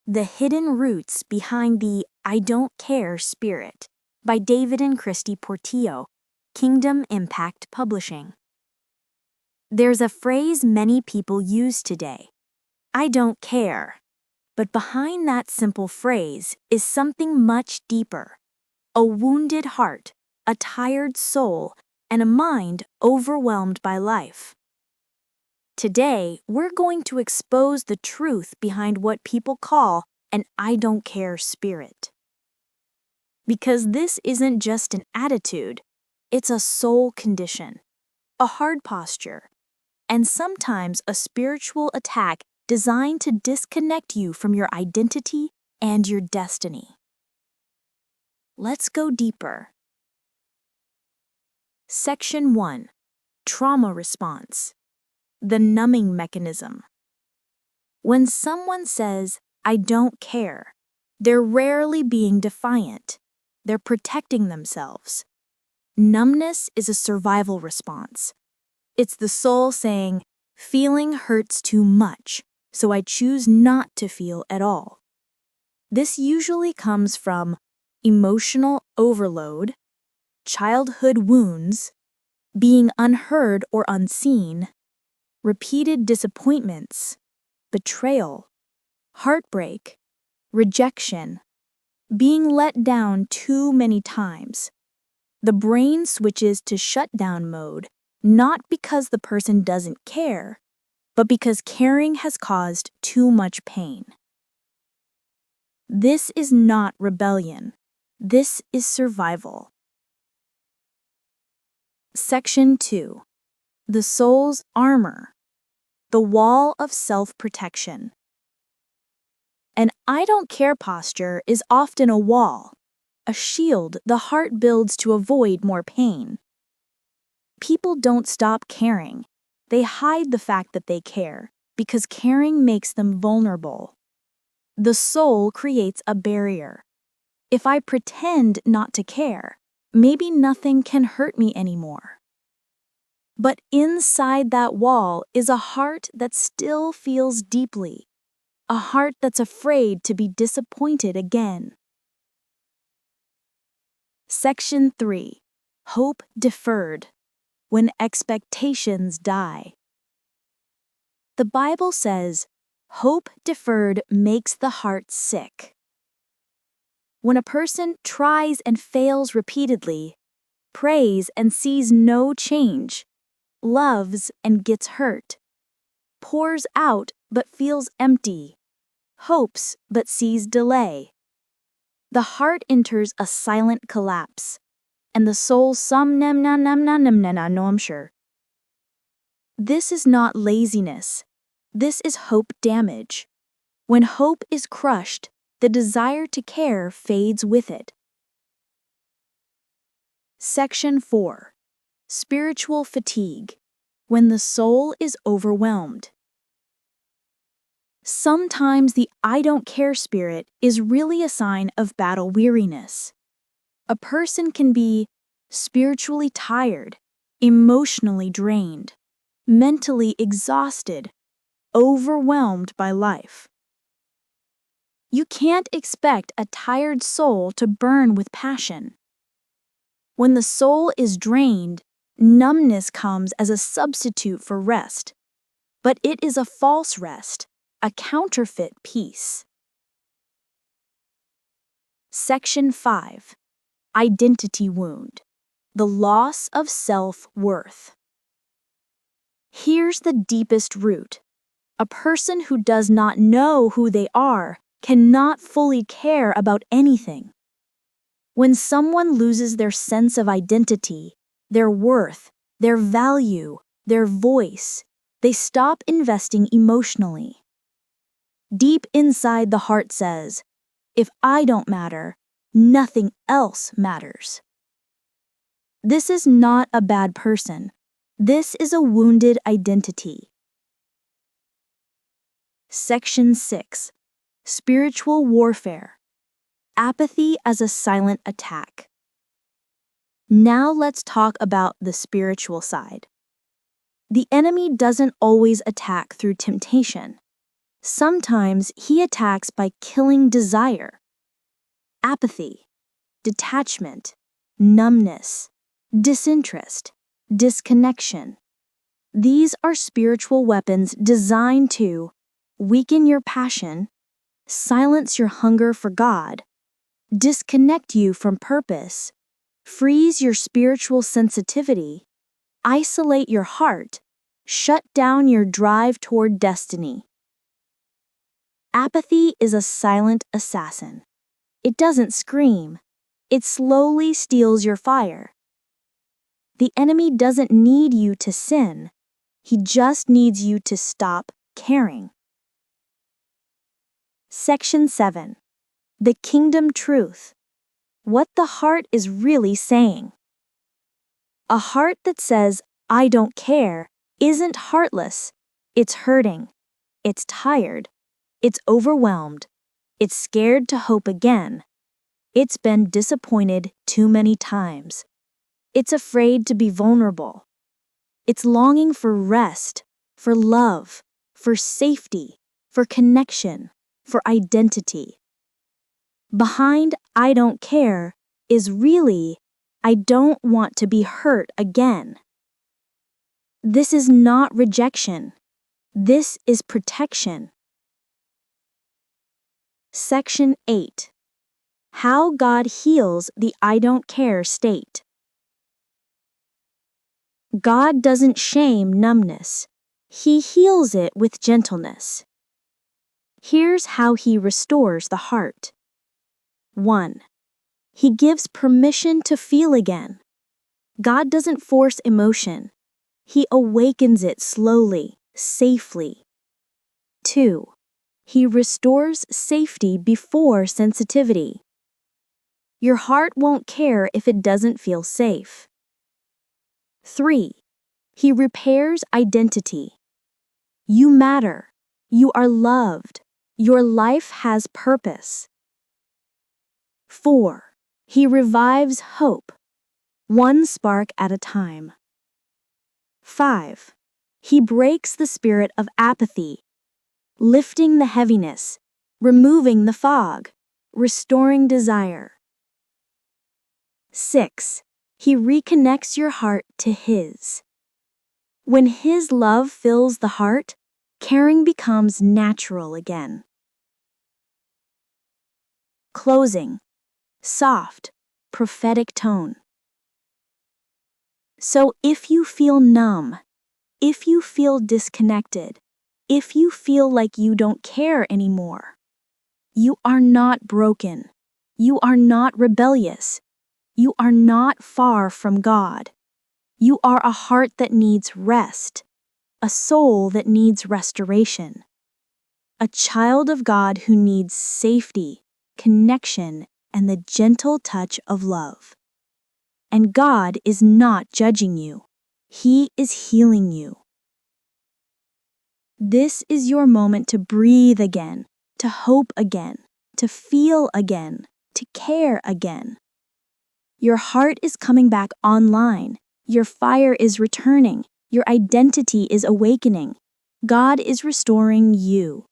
The Hidden Roots Behind the I Don't Care Spirit by David and Christy Portillo, Kingdom Impact Publishing. There's a phrase many people use today, I don't care. But behind that simple phrase is something much deeper. A wounded heart, a tired soul, and a mind overwhelmed by life. Today, we're going to expose the truth behind what people call an I don't care spirit. Because this isn't just an attitude, it's a soul condition, a hard posture, and sometimes a spiritual attack designed to disconnect you from your identity and your destiny. Let's go deeper. Section 1. Trauma Response. The numbing mechanism. When someone says, I don't care, they're rarely being defiant. They're protecting themselves. Numbness is a survival response. It's the soul saying, feeling hurts too much, so I choose not to feel at all. This usually comes from emotional overload, childhood wounds, being unheard or unseen, repeated disappointments, betrayal, heartbreak, rejection, being let down too many times. The brain switches to shutdown mode, not because the person doesn't care, but because caring has caused too much pain. This is not rebellion. This is survival. Section 2. The soul's armor. The wall of self-protection. An I don't care posture is often a wall, a shield the heart builds to avoid more pain. People don't stop caring. They hide the fact that they care because caring makes them vulnerable. The soul creates a barrier. If I pretend not to care, maybe nothing can hurt me anymore. But inside that wall is a heart that still feels deeply, a heart that's afraid to be disappointed again. Section 3. Hope Deferred. When expectations die. The Bible says, hope deferred makes the heart sick. When a person tries and fails repeatedly, prays and sees no change, loves and gets hurt, pours out but feels empty, hopes but sees delay, the heart enters a silent collapse, and the soul sure. This is not laziness. This is hope damage. When hope is crushed, the desire to care fades with it. Section 4. Spiritual fatigue. When the soul is overwhelmed. Sometimes the I don't care spirit is really a sign of battle weariness. A person can be spiritually tired, emotionally drained, mentally exhausted, overwhelmed by life. You can't expect a tired soul to burn with passion. When the soul is drained, numbness comes as a substitute for rest. But it is a false rest, a counterfeit peace. Section 5. Identity wound. The loss of self-worth. Here's the deepest root. A person who does not know who they are cannot fully care about anything. When someone loses their sense of identity, their worth, their value, their voice, they stop investing emotionally. Deep inside, the heart says, if I don't matter, nothing else matters. This is not a bad person. This is a wounded identity. Section 6. Spiritual warfare. Apathy as a silent attack. Now let's talk about the spiritual side. The enemy doesn't always attack through temptation. Sometimes he attacks by killing desire. Apathy, detachment, numbness, disinterest, disconnection. These are spiritual weapons designed to weaken your passion, silence your hunger for God, disconnect you from purpose, freeze your spiritual sensitivity, isolate your heart, shut down your drive toward destiny. Apathy is a silent assassin. It doesn't scream. It slowly steals your fire. The enemy doesn't need you to sin. He just needs you to stop caring. Section 7. The Kingdom Truth. What the heart is really saying. A heart that says, "I don't care," isn't heartless. It's hurting. It's tired. It's overwhelmed. It's scared to hope again. It's been disappointed too many times. It's afraid to be vulnerable. It's longing for rest, for love, for safety, for connection, for identity. Behind "I don't care" is really "I don't want to be hurt again." This is not rejection. This is protection. Section 8. How God heals the "I don't care" state. God doesn't shame numbness. He heals it with gentleness. Here's how he restores the heart. 1. He gives permission to feel again. God doesn't force emotion. He awakens it slowly, safely. 2. He restores safety before sensitivity. Your heart won't care if it doesn't feel safe. 3. He repairs identity. You matter. You are loved. Your life has purpose. 4. He revives hope, one spark at a time. 5. He breaks the spirit of apathy, lifting the heaviness, removing the fog, restoring desire. 6. He reconnects your heart to His. When His love fills the heart, caring becomes natural again. Closing. Soft, prophetic tone. So if you feel numb, if you feel disconnected, if you feel like you don't care anymore, you are not broken. You are not rebellious. You are not far from God. You are a heart that needs rest, a soul that needs restoration, a child of God who needs safety, connection, and the gentle touch of love. And God is not judging you. He is healing you. This is your moment to breathe again, to hope again, to feel again, to care again. Your heart is coming back online. Your fire is returning. Your identity is awakening. God is restoring you.